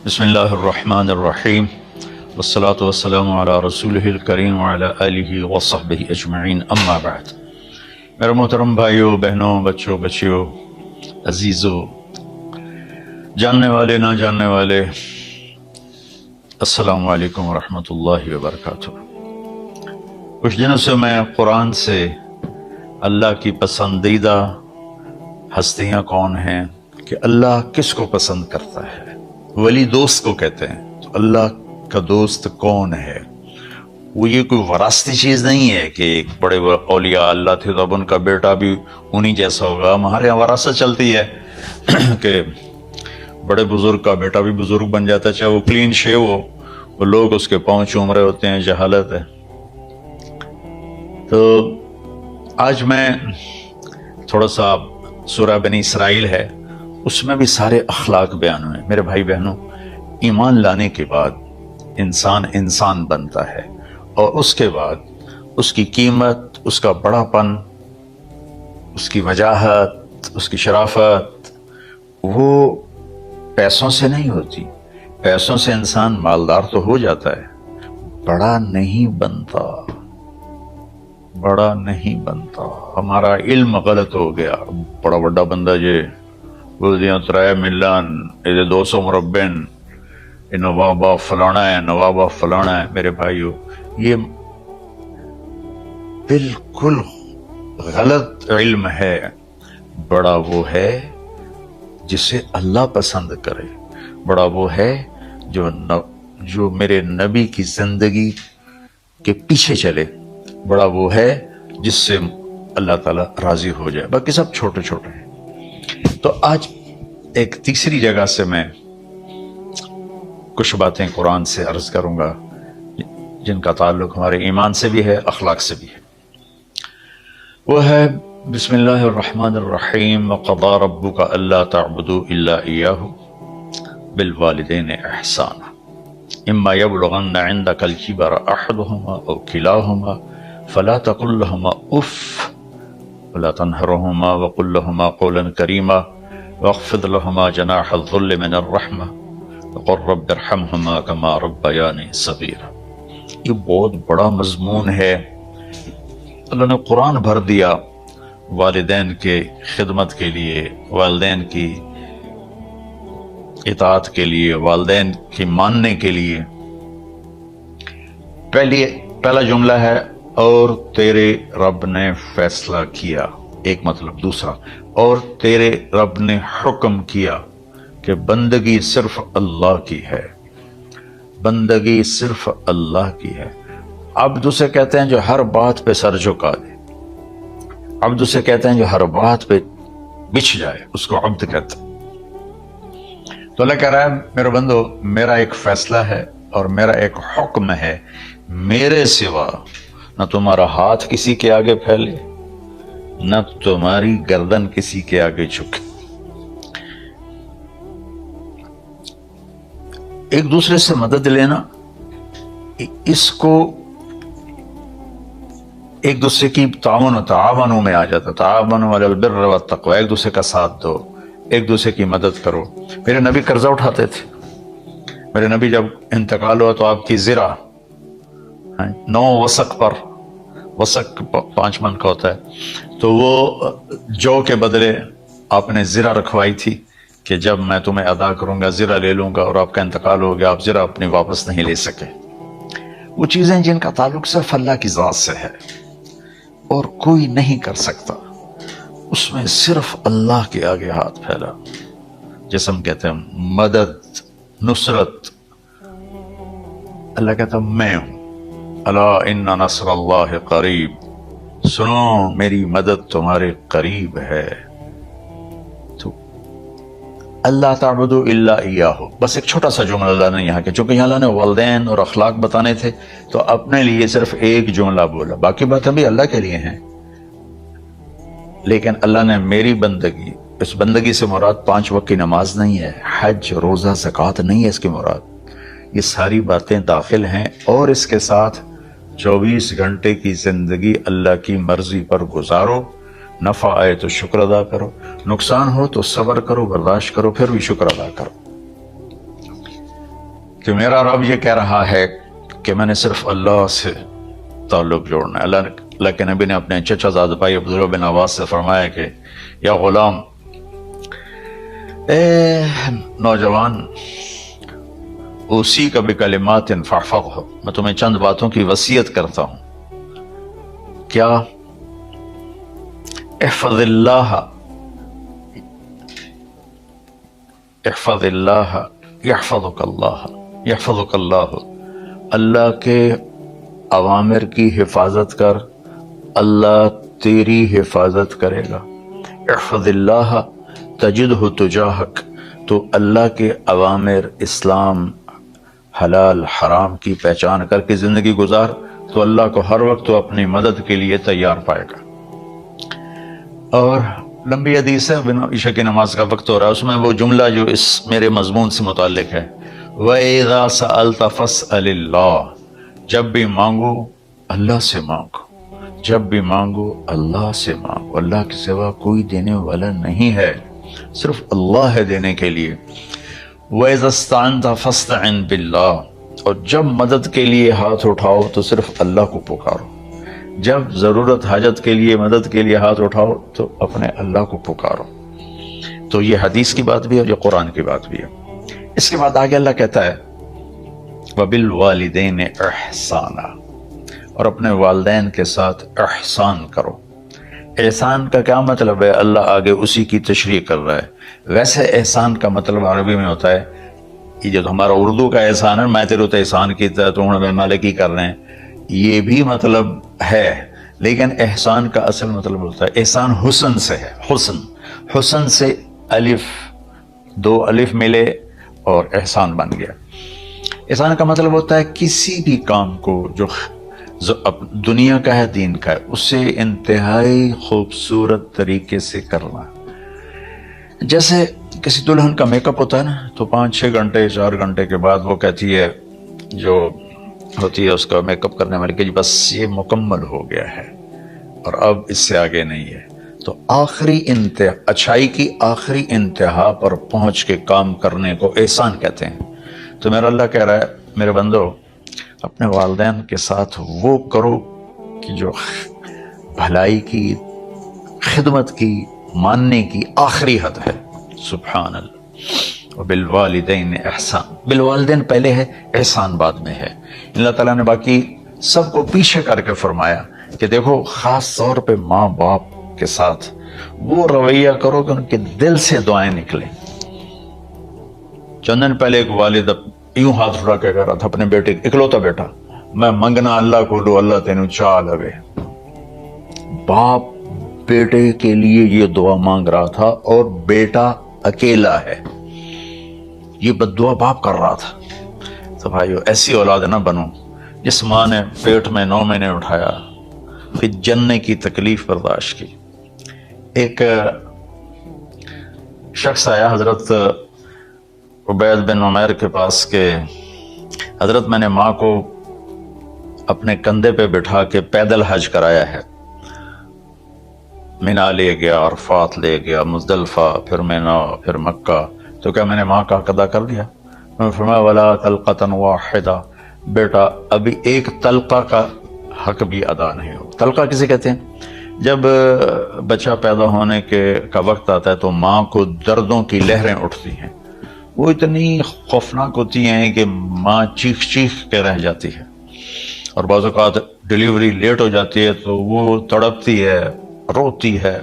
بسم اللہ الرحمن الرحیم والصلاة والسلام علی رسولہ الکریم وعلی آلہ وصحبہ اجمعین، اما بعد۔ میرے محترم بھائیوں، بہنوں، بچوں، بچیوں، عزیزوں، جاننے والے، نہ جاننے والے، السلام علیکم ورحمۃ اللہ وبرکاتہ۔ کچھ دنوں سے میں قرآن سے اللہ کی پسندیدہ ہستیاں کون ہیں، کہ اللہ کس کو پسند کرتا ہے، ولی دوست کو کہتے ہیں۔ تو اللہ کا دوست کون ہے؟ وہ یہ کوئی وراثتی چیز نہیں ہے کہ ایک بڑے اولیاء اللہ تھے تو اب ان کا بیٹا بھی انہی جیسا ہوگا۔ ہمارے یہاں وراثت چلتی ہے کہ بڑے بزرگ کا بیٹا بھی بزرگ بن جاتا ہے، چاہے وہ کلین شیو ہو، وہ لوگ اس کے پاؤں چوم رہے ہوتے ہیں، جہالت ہے۔ تو آج میں تھوڑا سا سورہ بنی اسرائیل ہے، اس میں بھی سارے اخلاق بیان ہوئے۔ میرے بھائی بہنوں، ایمان لانے کے بعد انسان بنتا ہے، اور اس کے بعد اس کی قیمت، اس کا بڑا پن، اس کی وجاہت، اس کی شرافت وہ پیسوں سے نہیں ہوتی۔ پیسوں سے انسان مالدار تو ہو جاتا ہے، بڑا نہیں بنتا، بڑا نہیں بنتا۔ ہمارا علم غلط ہو گیا، بڑا بڑا بندہ جے بولدیاں 3 ملن، 200 مربع، نوابا فلانا ہے، نوابا فلانا ہے۔ میرے بھائیو، یہ بالکل غلط علم ہے۔ بڑا وہ ہے جسے اللہ پسند کرے، بڑا وہ ہے جو میرے نبی کی زندگی کے پیچھے چلے، بڑا وہ ہے جس سے اللہ تعالیٰ راضی ہو جائے۔ باقی سب چھوٹے چھوٹے ہیں۔ تو آج ایک تیسری جگہ سے میں کچھ باتیں قرآن سے عرض کروں گا جن کا تعلق ہمارے ایمان سے بھی ہے، اخلاق سے بھی ہے۔ وہ ہے بسم اللہ الرحمن الرحیم، وقضى ربك الا تعبدوا الا اياه بالوالدين احسانا اما يبلغن عندك الكبر احدهما او كلاهما فلا تقل لهما اف ولا تنهرهما وقل لهما قولا كريما واخفض لهما جناح الذل من الرحمة وقل رب ارحمهما كما ربياني صغيرا۔ یہ بہت بڑا مضمون ہے۔ اللہ نے قرآن بھر دیا والدین کے خدمت کے لیے، والدین کی اطاعت کے لیے، والدین کی ماننے کے لیے۔ پہلا جملہ ہے اور تیرے رب نے فیصلہ کیا، ایک مطلب۔ دوسرا، اور تیرے رب نے حکم کیا کہ بندگی صرف اللہ کی ہے، بندگی صرف اللہ کی ہے۔ عبد اسے کہتے ہیں جو ہر بات پہ سر جھکا دے، عبد اسے کہتے ہیں جو ہر بات پہ بچھ جائے، اس کو عبد کہتے ہیں۔ تو اللہ کہہ رہا ہے میرے بندو، میرا ایک فیصلہ ہے اور میرا ایک حکم ہے، میرے سوا نہ تمہارا ہاتھ کسی کے آگے پھیلے، نہ تمہاری گردن کسی کے آگے جھکے۔ ایک دوسرے سے مدد لینا، اس کو ایک دوسرے کی تعاونوں میں آ جاتا۔ تعاونوا علی البر والتقوی، ایک دوسرے کا ساتھ دو، ایک دوسرے کی مدد کرو۔ میرے نبی قرضہ اٹھاتے تھے۔ میرے نبی جب انتقال ہوا تو آپ کی زرہ 9 وسق پر، وسق 5 من کا ہوتا ہے، تو وہ جو کے بدلے آپ نے زرہ رکھوائی تھی کہ جب میں تمہیں ادا کروں گا زرہ لے لوں گا، اور آپ کا انتقال ہو گیا، آپ زرہ اپنی واپس نہیں لے سکے۔ وہ چیزیں جن کا تعلق صرف اللہ کی ذات سے ہے اور کوئی نہیں کر سکتا، اس میں صرف اللہ کے آگے ہاتھ پھیلا، جیسے ہم کہتے ہیں مدد، نصرت، اللہ کہتا ہے میں ہوں۔ الا ان نصر اللہ قریب، سنو میری مدد تمہارے قریب ہے۔ تو اللہ تعبدوا الا اياه، بس ایک چھوٹا سا جملہ اللہ نے یہاں کے، چونکہ یہاں اللہ نے والدین اور اخلاق بتانے تھے تو اپنے لیے صرف ایک جملہ بولا، باقی باتیں بھی اللہ کے لیے ہیں، لیکن اللہ نے میری بندگی، اس بندگی سے مراد 5 وقت کی نماز نہیں ہے، حج، روزہ، زکوٰۃ نہیں ہے اس کی مراد، یہ ساری باتیں داخل ہیں۔ اور اس کے ساتھ 24 گھنٹے کی زندگی اللہ کی مرضی پر گزارو، نفع آئے تو شکر ادا کرو، نقصان ہو تو صبر کرو، برداشت کرو، پھر بھی شکر ادا کرو۔ کہ میرا رب یہ کہہ رہا ہے کہ میں نے صرف اللہ سے تعلق جوڑنا ہے. اللہ کے نبی نے اپنے چچا زاد بھائی عبداللہ بن عباس سے فرمایا کہ یا غلام، اے نوجوان، اسی کا بکلمات فاحفظہ، میں تمہیں چند باتوں کی وصیت کرتا ہوں. کیا؟ احفظ اللہ، احفظ اللہ یحفظک اللہ، یحفظک اللہ، اللہ کے اوامر کی حفاظت کر، اللہ تیری حفاظت کرے گا. احفظ اللہ تجدہ تجاہک، تو اللہ کے اوامر، اسلام، حلال حرام کی پہچان کر کے زندگی گزار تو اللہ کو ہر وقت تو اپنی مدد کے لیے تیار پائے گا. اور لمبی حدیث ہے، عشاء کی نماز کا وقت ہو رہا ہے، اس میں وہ جملہ جو اس میرے مضمون سے متعلق ہے، وَإِذَا سَأَلْتَ فَاسْأَلِ اللَّهِ، جب بھی مانگو اللہ سے مانگو، جب بھی مانگو اللہ سے مانگو. اللہ کے سوا کوئی دینے والا نہیں ہے، صرف اللہ ہے دینے کے لیے. وَإِذَا اسْتَعَنْتَ فَاسْتَعِنْ بِاللَّهِ، اور جب مدد کے لیے ہاتھ اٹھاؤ تو صرف اللہ کو پکارو. جب ضرورت حاجت کے لیے، مدد کے لیے ہاتھ اٹھاؤ تو اپنے اللہ کو پکارو. تو یہ حدیث کی بات بھی ہے اور یہ قرآن کی بات بھی ہے. اس کے بعد آگے اللہ کہتا ہے وَبِالْوَالِدَيْنِ إِحْسَانًا، اور اپنے والدین کے ساتھ احسان کرو. احسان کا کیا مطلب ہے؟ اللہ آگے اسی کی تشریح کر رہا ہے. ویسے احسان کا مطلب عربی میں ہوتا ہے، یہ جو ہمارا اردو کا احسان ہے، میں تیرے تو احسان کی تو مالک کی کر رہے ہیں، یہ بھی مطلب ہے، لیکن احسان کا اصل مطلب ہوتا ہے احسان حسن سے ہے. حسن سے الف، دو الف ملے اور احسان بن گیا. احسان کا مطلب ہوتا ہے کسی بھی کام کو جو دنیا کا ہے، دین کا ہے، اسے انتہائی خوبصورت طریقے سے کرنا. جیسے کسی دلہن کا میک اپ ہوتا ہے نا، تو 5-6 گھنٹے 4 گھنٹے کے بعد وہ کہتی ہے، جو ہوتی ہے اس کا میک اپ کرنے والی، کہ جی بس یہ مکمل ہو گیا ہے اور اب اس سے آگے نہیں ہے. تو آخری انتہا، اچھائی کی آخری انتہا پر پہنچ کے کام کرنے کو احسان کہتے ہیں. تو میرا اللہ کہہ رہا ہے میرے بندو، اپنے والدین کے ساتھ وہ کرو کہ جو بھلائی کی، خدمت کی، ماننے کی آخری حد ہے. سبحان اللہ. وبالوالدین احسان، بالوالدین پہلے ہے، احسان بعد میں ہے. اللہ تعالیٰ نے باقی سب کو پیچھے کر کے فرمایا کہ دیکھو خاص طور پہ ماں باپ کے ساتھ وہ رویہ کرو کہ ان کے دل سے دعائیں نکلیں. چند دن پہلے ایک والد یوں ہاتھ اٹھا کے کہہ رہا تھا اپنے بیٹے، اکلوتا بیٹا، میں منگنا اللہ کو دو، اللہ تینوں چاہ لگے. باپ بیٹے کے لیے یہ دعا مانگ رہا تھا اور بیٹا اکیلا ہے، یہ بد دعا باپ کر رہا تھا. تو بھائیو ایسی اولاد نہ بنو جس ماں نے پیٹ میں 9 مہینے اٹھایا، پھر جننے کی تکلیف برداشت کی. ایک شخص آیا حضرت عبید بن عمیر کے پاس کہ حضرت میں نے ماں کو اپنے کندھے پہ بٹھا کے پیدل حج کرایا ہے، مینا لے گیا، عرفات لے گیا، مزدلفہ، پھر مینا، پھر مکہ. تو کیا میں نے ماں کا حق ادا کر دیا؟ میں نے فرمایا ولا تلقۃ واحدہ، بیٹا ابھی ایک تلقہ کا حق بھی ادا نہیں ہو. تلقہ کسے کہتے ہیں؟ جب بچہ پیدا ہونے کا وقت آتا ہے تو ماں کو دردوں کی لہریں اٹھتی ہیں، وہ اتنی خوفناک ہوتی ہیں کہ ماں چیخ چیخ کے رہ جاتی ہے، اور بعض اوقات ڈیلیوری لیٹ ہو جاتی ہے تو وہ تڑپتی ہے، روتی ہے.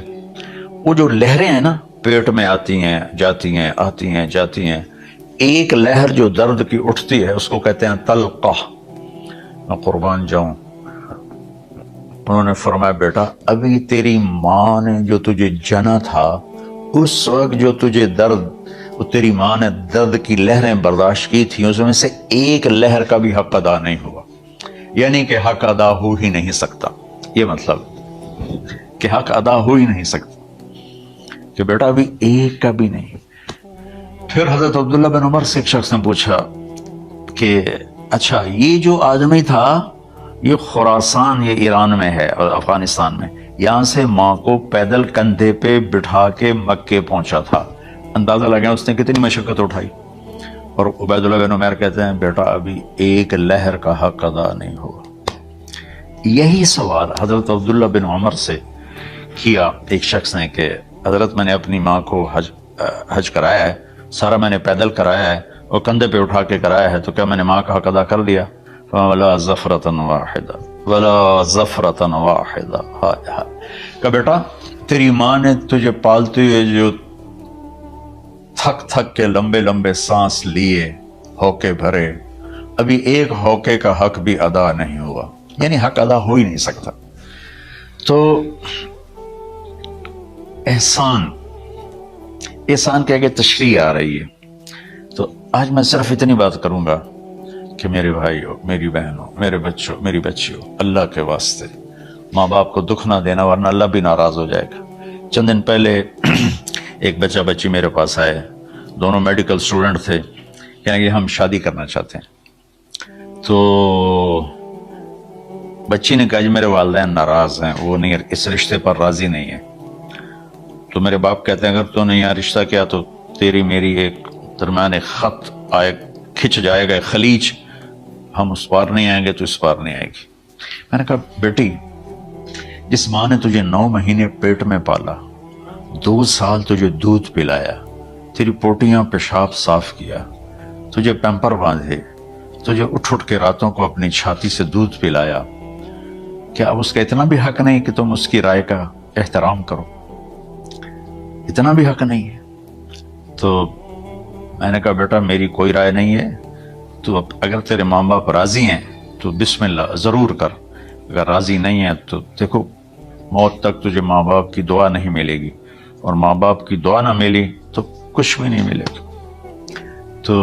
وہ جو لہریں ہیں نا، پیٹ میں آتی ہیں جاتی ہیں، آتی ہیں جاتی ہیں، ایک لہر جو درد کی اٹھتی ہے اس کو کہتے ہیں تلقہ. میں قربان جاؤں، انہوں نے فرمایا بیٹا ابھی تیری ماں نے جو تجھے جنا تھا، اس وقت جو تجھے درد، وہ تیری ماں نے درد کی لہریں برداشت کی تھی، اس میں سے ایک لہر کا بھی حق ادا نہیں ہوا. یعنی کہ حق ادا ہو ہی نہیں سکتا. یہ مطلب کہ حق ادا ہو ہی نہیں سکتا، کہ بیٹا ابھی ایک کا بھی نہیں. پھر حضرت عبداللہ بن عمر سے ایک شخص نے پوچھا کہ اچھا یہ جو آدمی تھا یہ خراسان، یہ ایران میں ہے اور افغانستان میں، یہاں سے ماں کو پیدل کندھے پہ بٹھا کے مکے پہنچا تھا، اندازہ لگا اس نے کتنی مشقت اٹھائی. اور عبیداللہ بن عمیر کہتے ہیں بیٹا ابھی ایک لہر کا حق ادا نہیں ہوا. یہی سوال حضرت عبداللہ بن عمر سے کیا ایک شخص نے کہ حضرت میں نے اپنی ماں کو حج کرایا ہے, سارا میں نے پیدل کرایا ہے اور کندھے پہ اٹھا کے کرایا ہے, تو کیا میں نے ماں کا حق ادا کر دیا؟ وَلَا زَفْرَةً وَاحِدًا وَلَا زَفْرَةً وَاحِدًا. کہ بیٹا تیری ماں نے تجھے پالتے ہوئے جو تھک تھک کے لمبے لمبے سانس لیے, ہوکے بھرے, ابھی ایک ہوکے کا حق بھی ادا نہیں ہوا, یعنی حق ادا ہو ہی نہیں سکتا. تو احسان کے آگے تشریح آ رہی ہے. تو آج میں صرف اتنی بات کروں گا کہ میرے بھائیوں, میری بہنوں, میرے بچوں, میری بچیوں, اللہ کے واسطے ماں باپ کو دکھ نہ دینا ورنہ اللہ بھی ناراض ہو جائے گا. چند دن پہلے ایک بچہ بچی میرے پاس آئے, دونوں میڈیکل سٹوڈنٹ تھے, کہنے کہ ہم شادی کرنا چاہتے ہیں. تو بچی نے کہا جی میرے والدین ناراض ہیں, وہ نہیں اس رشتے پر راضی نہیں ہیں. تو میرے باپ کہتے ہیں اگر تو نے یہاں رشتہ کیا تو تیری میری ایک درمیان ایک خط آئے, کھچ جائے گا خلیج, ہم اس پار نہیں آئیں گے تو اس پار نہیں آئے گی. میں نے کہا بیٹی جس ماں نے تجھے 9 مہینے پیٹ میں پالا, 2 سال تجھے دودھ پلایا, تیری پوٹیاں پیشاب صاف کیا, تجھے پیمپر باندھے, تجھے اٹھ اٹھ کے راتوں کو اپنی چھاتی سے دودھ پلایا, کیا اب اس کا اتنا بھی حق نہیں کہ تم اس کی رائے کا احترام کرو؟ اتنا بھی حق نہیں ہے. تو میں نے کہا بیٹا میری کوئی رائے نہیں ہے, تو اگر تیرے ماں باپ راضی ہیں تو بسم اللہ ضرور کر, اگر راضی نہیں ہے تو دیکھو موت تک تجھے ماں باپ کی دعا نہیں ملے گی, اور ماں باپ کی دعا نہ ملی تو کچھ بھی نہیں ملے گا. تو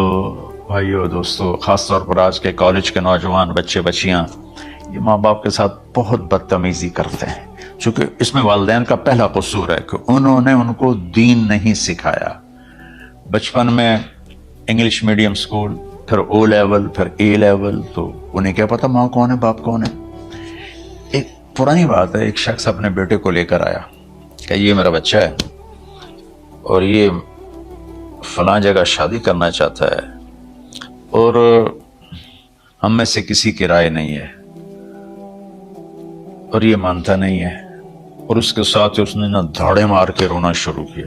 بھائیو دوستو, خاص طور پر آج کے کالج کے نوجوان بچے بچیاں یہ ماں باپ کے ساتھ بہت بدتمیزی کرتے ہیں, چونکہ اس میں والدین کا پہلا قصور ہے کہ انہوں نے ان کو دین نہیں سکھایا. بچپن میں انگلش میڈیم سکول, پھر او لیول, پھر اے لیول, تو انہیں کیا پتا ماں کون ہے باپ کون ہے. ایک پرانی بات ہے, ایک شخص اپنے بیٹے کو لے کر آیا کہ یہ میرا بچہ ہے اور یہ فلاں جگہ شادی کرنا چاہتا ہے اور ہم میں سے کسی کی رائے نہیں ہے اور یہ مانتا نہیں ہے, اور اس کے ساتھ اس نے دھاڑے مار کے رونا شروع کیا.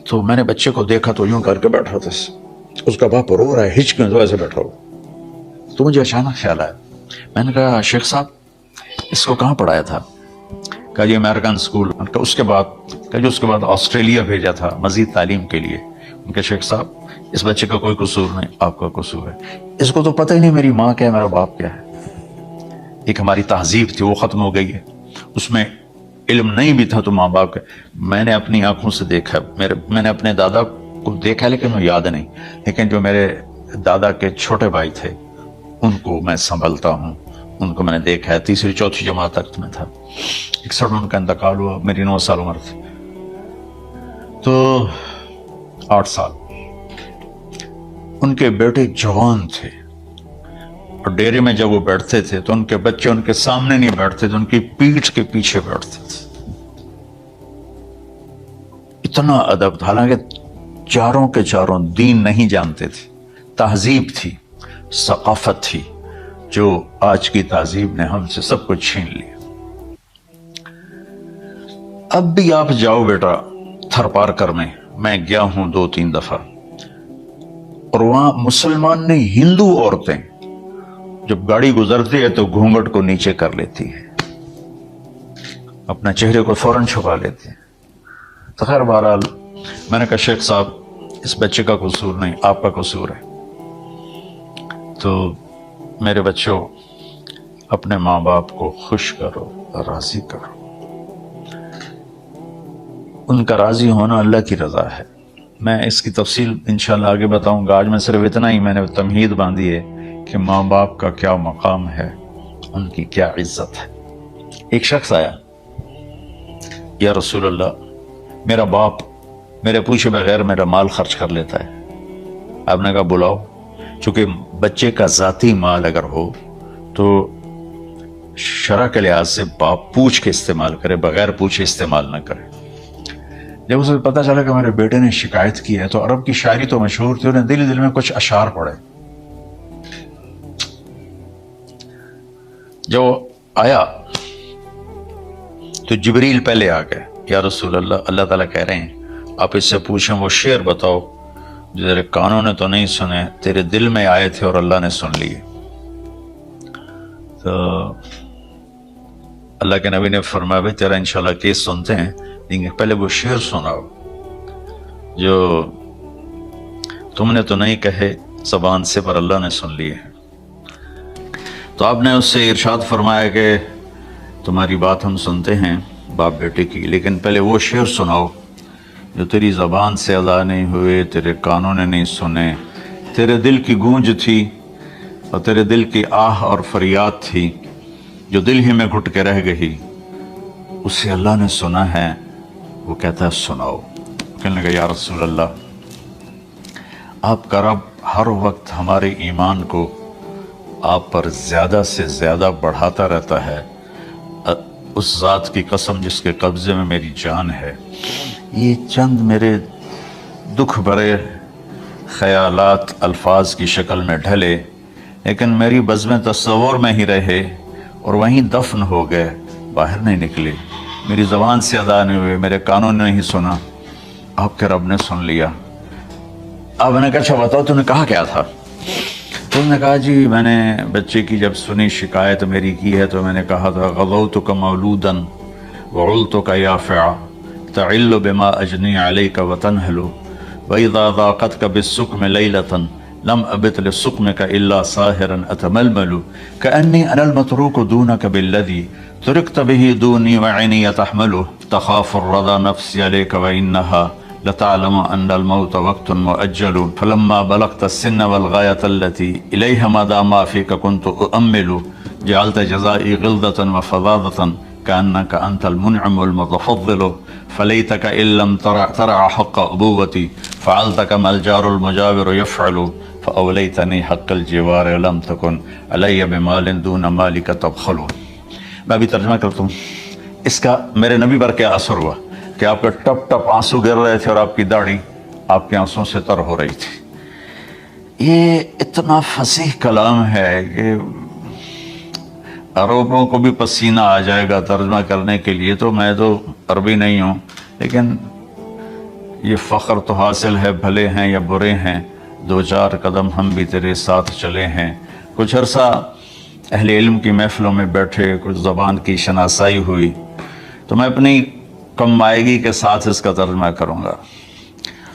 تو میں نے بچے کو دیکھا تو یوں کر کے بیٹھا تھا, اس کا باپ رو رہا ہے ہچ کے ایسے بیٹھا ہو. تو مجھے اچانک خیال آیا, میں نے کہا شیخ صاحب اس کو کہاں پڑھایا تھا؟ کہا جی امریکن اسکول. اس کے بعد آسٹریلیا بھیجا تھا مزید تعلیم کے لیے. ان کے شیخ صاحب اس بچے کا کوئی قصور نہیں, آپ کا قصور ہے. اس کو تو پتہ ہی نہیں میری ماں کیا ہے میرا باپ کیا ہے. ایک ہماری تہذیب تھی وہ ختم ہو گئی ہے, اس میں علم نہیں بھی تھا تو ماں باپ کا. میں نے اپنی آنکھوں سے دیکھا, میں نے اپنے دادا کو دیکھا لیکن وہ یاد نہیں, لیکن جو میرے دادا کے چھوٹے بھائی تھے ان کو میں سنبھلتا ہوں, ان کو میں نے دیکھا ہے. 3ری 4تھی جماعت تک میں تھا, 61 میں ان کا انتقال ہوا, میری 9 سال عمر تھی. تو 8 سال ان کے بیٹے جوان تھے, اور ڈیرے میں جب وہ بیٹھتے تھے تو ان کے بچے ان کے سامنے نہیں بیٹھتے تھے, ان کی پیٹھ کے پیچھے بیٹھتے تھے. اتنا ادب, حالانکہ چاروں کے چاروں دین نہیں جانتے تھے. تہذیب تھی, ثقافت تھی, جو آج کی تہذیب نے ہم سے سب کچھ چھین لیا. اب بھی آپ جاؤ بیٹا تھرپارکر میں گیا ہوں 2-3 دفعہ, اور وہاں مسلمان نے ہندو عورتیں جب گاڑی گزرتی ہے تو گھونگھٹ کو نیچے کر لیتی ہے, اپنا چہرے کو فوراً چھپا لیتے ہیں. تو خیر بہرحال میں نے کہا شیخ صاحب اس بچے کا قصور نہیں, آپ کا قصور ہے. تو میرے بچوں اپنے ماں باپ کو خوش کرو, راضی کرو. ان کا راضی ہونا اللہ کی رضا ہے. میں اس کی تفصیل انشاءاللہ آگے بتاؤں گا. آج میں صرف اتنا ہی میں نے تمہید باندھی ہے کہ ماں باپ کا کیا مقام ہے, ان کی کیا عزت ہے. ایک شخص آیا, یا رسول اللہ میرا باپ میرے پوچھے بغیر میرا مال خرچ کر لیتا ہے. آپ نے کہا بلاؤ. چونکہ بچے کا ذاتی مال اگر ہو تو شرع کے لحاظ سے باپ پوچھ کے استعمال کرے, بغیر پوچھے استعمال نہ کرے. جب اسے پتہ چلا کہ میرے بیٹے نے شکایت کی ہے، تو عرب کی شاعری تو مشہور تھی، انہیں دل میں کچھ اشعار پڑھے. جو آیا تو جبریل پہلے آ گئے، یا رسول اللہ، اللہ تعالیٰ کہہ رہے ہیں آپ اس سے پوچھیں وہ شعر بتاؤ جو تیرے کانوں نے تو نہیں سنے، تیرے دل میں آئے تھے اور اللہ نے سن لیے. تو اللہ کے نبی نے فرمایا بھائی تیرا انشاءاللہ کیس سنتے ہیں، لیکن پہلے وہ شعر سناؤ جو تم نے تو نہیں کہے زبان سے پر اللہ نے سن لیے. تو آپ نے اس سے ارشاد فرمایا کہ تمہاری بات ہم سنتے ہیں باپ بیٹے کی، لیکن پہلے وہ شعر سناؤ جو تیری زبان سے ادا نہیں ہوئے، تیرے کانوں نے نہیں سنے، تیرے دل کی گونج تھی اور تیرے دل کی آہ اور فریاد تھی جو دل ہی میں گھٹ کے رہ گئی، اسے اللہ نے سنا ہے. وہ کہتا ہے سناؤ. کہنے لگا یا رسول اللہ، آپ کا رب ہر وقت ہمارے ایمان کو آپ پر زیادہ سے زیادہ بڑھاتا رہتا ہے، اس ذات کی قسم جس کے قبضے میں میری جان ہے. یہ چند میرے دکھ بھرے خیالات الفاظ کی شکل میں ڈھلے، لیکن میری بزم تصور میں ہی رہے اور وہیں دفن ہو گئے، باہر نہیں نکلے، میری زبان سے ادا نہیں ہوئے، میرے کانوں نے نہیں سنا، آپ کے رب نے سن لیا. آپ نے کہا اچھا بتاؤ تم نے کہا کیا تھا؟ تو نے کہا جی میں نے بچے کی جب سنی شکایت میری کی ہے تو میں نے کہا تھا غضوتک مولودا وعلتک یافعا تعل بما اجنی علیک وتنہل واذا ضاقتک بالسقم لیلۃ لم ابت لسقمک الا ساہرا اتململ کأنی انا المتروک دونک بالذی ترکت به دونی وعینی تحمل تخاف الرضا نفسی علیک وانہا لتعلم ان الموت وقت مؤجل فلما بلغت السن والغاية التي اليها ما دام فيك كنت اؤمل جعلت جزائي غلظة وفظاظة كأنك انت المنعم المتفضل فليتك ان لم ترع حق ابوتي فعلت كما الجار المجاور يفعل فاوليتني حق الجوار لم تكن علي بمال دون مالك تبخل. میں بھی ترجمہ کرتا ہوں. اس کا میرے نبی پر کیا اثر ہوا کہ آپ کے ٹپ ٹپ آنسو گر رہے تھے اور آپ کی داڑھی آپ کے آنسوں سے تر ہو رہی تھی. یہ اتنا فصیح کلام ہے کہ عربوں کو بھی پسینہ آ جائے گا ترجمہ کرنے کے لیے. تو میں تو عربی نہیں ہوں، لیکن یہ فخر تو حاصل ہے، بھلے ہیں یا برے ہیں، دو چار قدم ہم بھی تیرے ساتھ چلے ہیں. کچھ عرصہ اہل علم کی محفلوں میں بیٹھے، کچھ زبان کی شناسائی ہوئی، تو میں اپنی کم مائگی کے ساتھ اس کا ترجمہ کروں گا.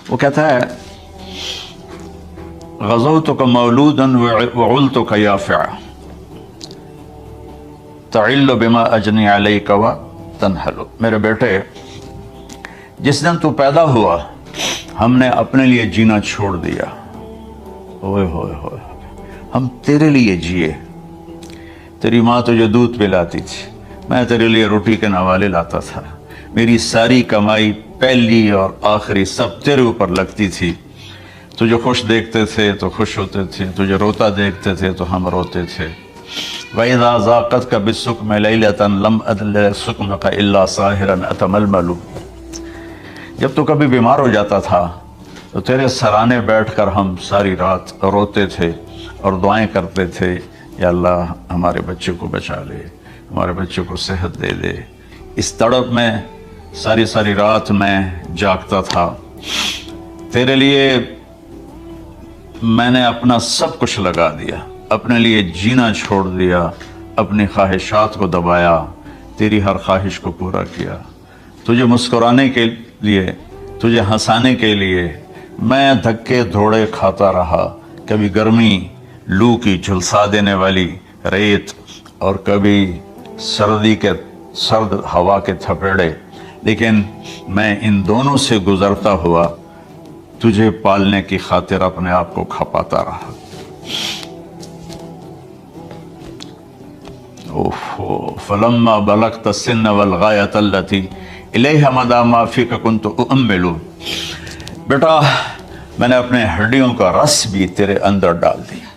وہ کہتا ہے غزوتک مولودا وعلتک یافعا تعل بما اجنی علیک وتنہل. میرے بیٹے، جس دن تو پیدا ہوا ہم نے اپنے لیے جینا چھوڑ دیا. ہوئے ہوئے ہوئے ہم تیرے لیے جیے. تیری ماں تجھے دودھ پلاتی تھی، میں تیرے لیے روٹی کے نوالے لاتا تھا، میری ساری کمائی پہلی اور آخری سب تیرے اوپر لگتی تھی. تجھے خوش دیکھتے تھے تو خوش ہوتے تھے، تجھے روتا دیکھتے تھے تو ہم روتے تھے. وَإِذَا ضَاقَتْكَ بِالسُّقْمِ لَيْلَةً لَمْ أَدْلِ سُقْمَكَ إِلَّا سَاهِرًا أَتَمَلْمَلُ. جب تو کبھی بیمار ہو جاتا تھا تو تیرے سرانے بیٹھ کر ہم ساری رات روتے تھے اور دعائیں کرتے تھے، یا اللہ ہمارے بچے کو بچا لے، ہمارے بچے کو صحت دے دے. اس تڑپ میں ساری ساری رات میں جاگتا تھا. تیرے لیے میں نے اپنا سب کچھ لگا دیا، اپنے لیے جینا چھوڑ دیا، اپنی خواہشات کو دبایا، تیری ہر خواہش کو پورا کیا. تجھے مسکرانے کے لیے، تجھے ہنسانے کے لیے میں دھکے دھوڑے کھاتا رہا. کبھی گرمی لو کی جھلسا دینے والی ریت اور کبھی سردی کے سرد ہوا کے تھپیڑے، لیکن میں ان دونوں سے گزرتا ہوا تجھے پالنے کی خاطر اپنے آپ کو کھپاتا رہا. فلما بلغت السن والغایۃ التی الیہا مدی ما فیک کنت اؤمل. بیٹا میں نے اپنے ہڈیوں کا رس بھی تیرے اندر ڈال دیا.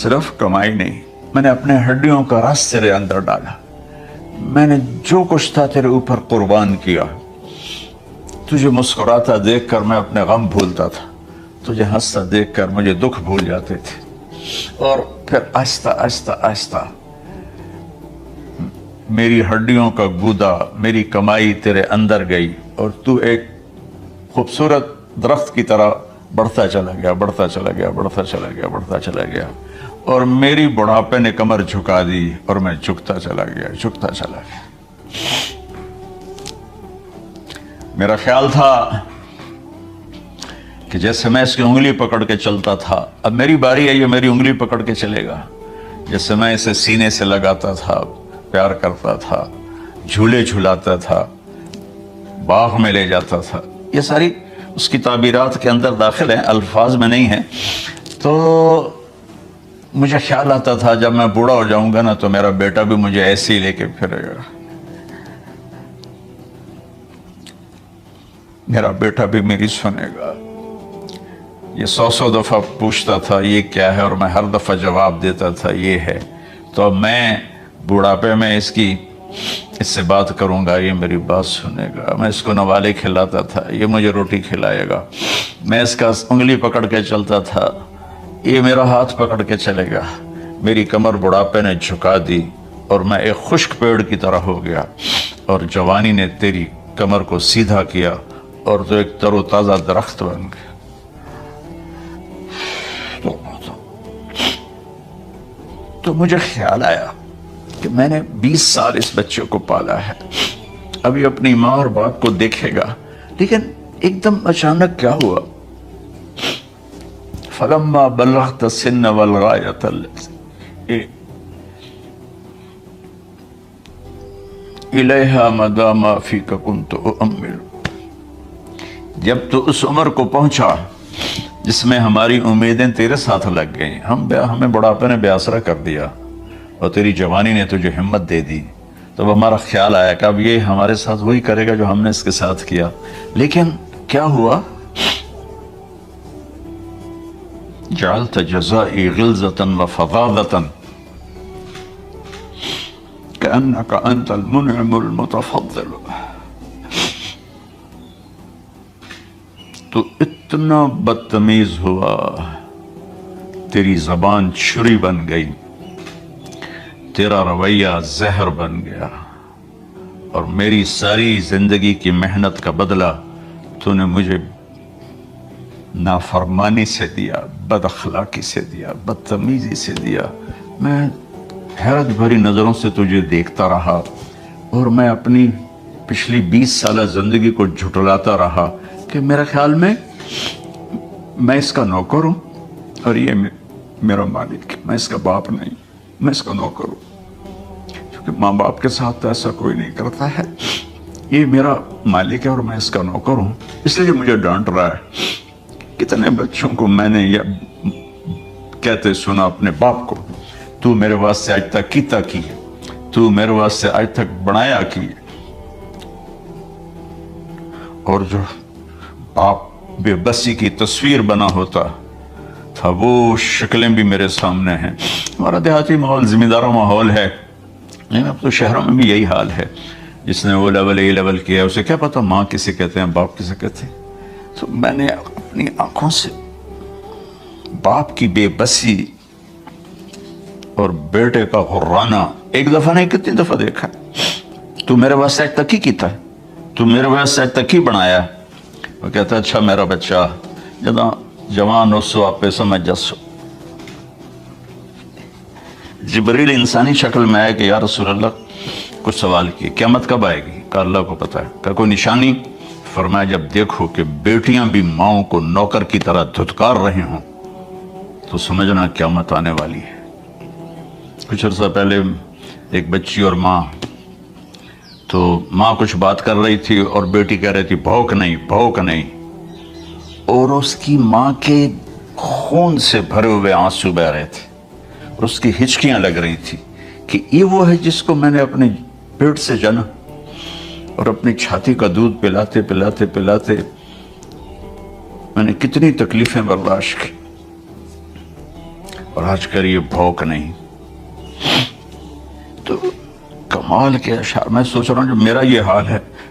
صرف کمائی نہیں، میں نے اپنے ہڈیوں کا رس تیرے اندر ڈالا. میں نے جو کچھ تھا تیرے اوپر قربان کیا. تجھے مسکراتا دیکھ کر میں اپنے غم بھولتا تھا، تجھے ہنستا دیکھ کر مجھے دکھ بھول جاتے تھے، اور پھر آہستہ آہستہ آہستہ میری ہڈیوں کا گودا، میری کمائی تیرے اندر گئی، اور تو ایک خوبصورت درخت کی طرح بڑھتا چلا گیا، بڑھتا چلا گیا، بڑھتا چلا گیا، بڑھتا چلا گیا، اور میری بڑھاپے نے کمر جھکا دی اور میں جھکتا چلا گیا، جھکتا چلا گیا۔ میرا خیال تھا کہ جیسے میں اس کی انگلی پکڑ کے چلتا تھا، اب میری باری ہے، یہ میری انگلی پکڑ کے چلے گا۔ جیسے میں اسے سینے سے لگاتا تھا، پیار کرتا تھا، جھولے جھلاتا تھا، باغ میں لے جاتا تھا، یہ ساری اس کی تعبیرات کے اندر داخل ہیں، الفاظ میں نہیں ہیں۔ تو مجھے خیال آتا تھا جب میں بوڑھا ہو جاؤں گا نا تو میرا بیٹا بھی مجھے ایسے ہی لے کے پھرے گا، میرا بیٹا بھی میری سنے گا۔ یہ 100 دفعہ پوچھتا تھا یہ کیا ہے، اور میں ہر دفعہ جواب دیتا تھا یہ ہے۔ تو اب میں بوڑھاپے میں اس سے بات کروں گا، یہ میری بات سنے گا۔ میں اس کو نوالے کھلاتا تھا، یہ مجھے روٹی کھلائے گا۔ میں اس کا انگلی پکڑ کے چلتا تھا، یہ میرا ہاتھ پکڑ کے چلے گا۔ میری کمر بڑھاپے نے جھکا دی اور میں ایک خشک پیڑ کی طرح ہو گیا، اور جوانی نے تیری کمر کو سیدھا کیا اور تو ایک تر و تازہ درخت بن گیا۔ تو مجھے خیال آیا کہ میں نے 20 سال اس بچے کو پالا ہے، ابھی اپنی ماں اور باپ کو دیکھے گا، لیکن ایک دم اچانک کیا ہوا؟ فلما بلغت السن والغایۃ الیہا مدی ما فیک کنت اؤمل، جب تو اس عمر کو پہنچا جس میں ہماری امیدیں تیرے ساتھ لگ گئیں، ہمیں بڑھاپے نے بے آسرا کر دیا اور تیری جوانی نے تجھے ہمت دے دی، تو ہمارا خیال آیا کہ اب یہ ہمارے ساتھ وہی کرے گا جو ہم نے اس کے ساتھ کیا۔ لیکن کیا ہوا؟ جعلت جزائی غلظۃ وفظاظۃ کأنک انت المنعم المتفضل، تو اتنا بدتمیز ہوا، تیری زبان چھری بن گئی، تیرا رویہ زہر بن گیا، اور میری ساری زندگی کی محنت کا بدلہ تو نے مجھے نافرمانی سے دیا، بد اخلاقی سے دیا، بدتمیزی سے دیا۔ میں حیرت بھری نظروں سے تجھے دیکھتا رہا، اور میں اپنی پچھلی 20 سالہ زندگی کو جھٹلاتا رہا کہ میرے خیال میں اس کا نوکر ہوں اور یہ میرا مالک، میں اس کا باپ نہیں، میں اس کا نوکر ہوں، کیونکہ ماں باپ کے ساتھ ایسا کوئی نہیں کرتا ہے، یہ میرا مالک ہے اور میں اس کا نوکر ہوں، اس لیے مجھے ڈانٹ رہا ہے۔ کتنے بچوں کو میں نے یہ کہتے سنا اپنے باپ کو، تو میرے واسطے آج تک کیتا کی، تو میرے واسطے آج تک بنایا کی، اور جو باپ بے بسی کی تصویر بنا ہوتا تھا وہ شکلیں بھی میرے سامنے ہیں۔ ہمارا دیہاتی ماحول زمیندارہ ماحول ہے، لیکن اب تو شہروں میں بھی یہی حال ہے، جس نے وہ لیول اے لیول کیا اسے کیا پتا ماں کسے کہتے ہیں، باپ کسے کہتے ہیں۔ تو میں نے اپنی آنکھوں سے باپ کی بے بسی اور بیٹے کا غرانہ ایک دفعہ نہیں کتنی دفعہ دیکھا۔ تو میرے واسطے آج تک ہی کیتا ہے، تو میرے واسطے آج تک ہی بنایا۔ وہ کہتا ہے اچھا میرا بچہ جداں جوان ہو سو آپ سمجھ جسو۔ جبریل انسانی شکل میں آئے کہ یا رسول اللہ کچھ سوال کیے، قیامت کب آئے گی؟ کہ اللہ کو پتا ہے۔ کہ کوئی نشانی؟ فرمایا جب دیکھو کہ بیٹیاں بھی ماؤں کو نوکر کی طرح دھتکار رہے ہوں تو سمجھنا قیامت آنے والی ہے۔ کچھ عرصہ پہلے ایک بچی اور ماں، تو ماں کچھ بات کر رہی تھی اور بیٹی کہہ رہی تھی بھوک نہیں، بھوک نہیں، اور اس کی ماں کے خون سے بھرے ہوئے آنسو بہ رہے تھے اور اس کی ہچکیاں لگ رہی تھی کہ یہ وہ ہے جس کو میں نے اپنے پیٹ سے جنا اور اپنی چھاتی کا دودھ پلاتے پلاتے پلاتے میں نے کتنی تکلیفیں برداشت کی، اور آج کر یہ بھوک نہیں۔ تو کمال کے اشعار، میں سوچ رہا ہوں جو میرا یہ حال ہے